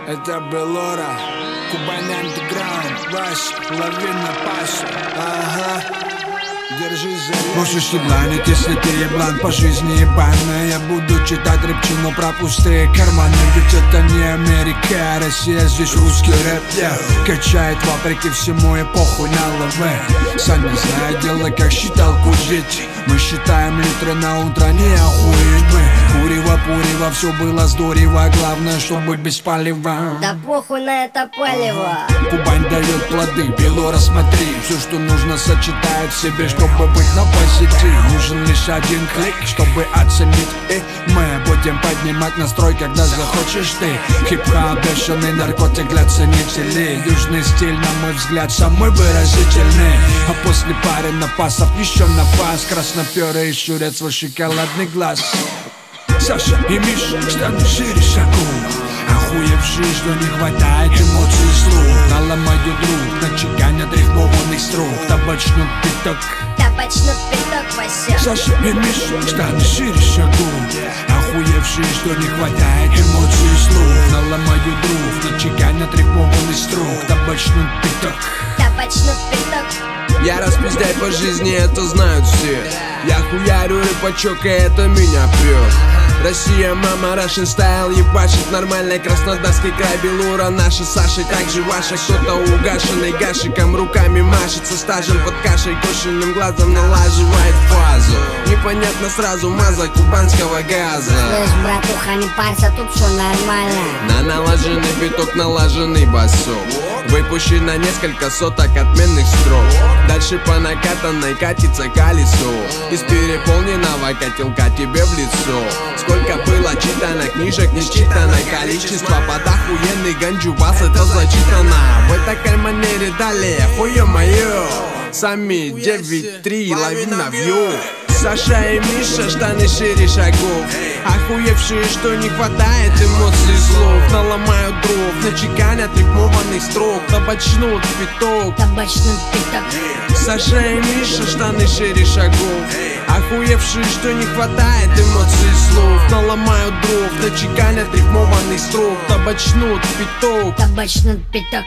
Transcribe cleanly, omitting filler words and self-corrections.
Это Белора, Кубань Андеграунд, Вась, Лавина, Паша. Ага, держись за речь. Можешь ебланить, если ты еблан по жизни ебаная. Я буду читать рэпчину про пустые карманы. Ведь это не Америка, Россия, здесь русский рэп, качает вопреки всему эпоху на ЛВ. Сами знают, делай как считалку жить. Мы считаем литры на утро, не охуеть мы. Курево, все было здорово. Главное, чтобы без палева. Да похуй на это палево. Кубань дает плоды, Белора, смотри. Все, что нужно, сочетает в себе, чтобы быть на позитив. Нужен лишь один клик, чтобы оценить. И мы будем поднимать настрой, когда захочешь ты. Хип-хоп, бешеный наркотик для ценителей. Южный стиль, на мой взгляд, самый выразительный. А после пары напасов еще напас. Красноперый щурят свой шоколадный глаз. Саша и Миша, штаны шире шагов. Охуевшие, что не хватает эмоций и слов. Наломаю друг, начеканят рифмованных строк. Табачный пяток, Вася. Саша и Миша, штаны шире шагов. Охуевшие, что не хватает эмоций и слов. Наломаю друг, начеканят рифмованных строк. Табачный пяток. Я распиздай по жизни, это знают все. Я хуярю рыбачок, и это меня прет. Россия, мама, Russian style ебашит. Нормальный краснодарский край, Белора наша, Саша, как же ваша. Кто-то угашенный гашиком руками машет. Со стажем под кашей, кошенным глазом налаживает фазу. Непонятно сразу маза кубанского газа. Слышь, братуха, не парься, тут все нормально. На налаженный биток, налаженный басок. Выпущен на несколько соток отменных строк. Дальше по накатанной катится колесо. Из переполненного котелка тебе в лицо. Сколько было читано книжек, несчитанное количество. Под охуенный ганджубас, это зачитано. В этой манере далее, хуе мое. Сами 9-3, лавина вью. Саша и Миша, штаны шире шагов. Охуевшие, что не хватает эмоций и слов. Наломают дров, начеканят рифмованных строк. Табачнут пяток. Саша и Миша, штаны шире шагов. Охуевшие, что не хватает эмоций и слов. Наломают дров, начеканят рифмованных строк. Табачнут пяток.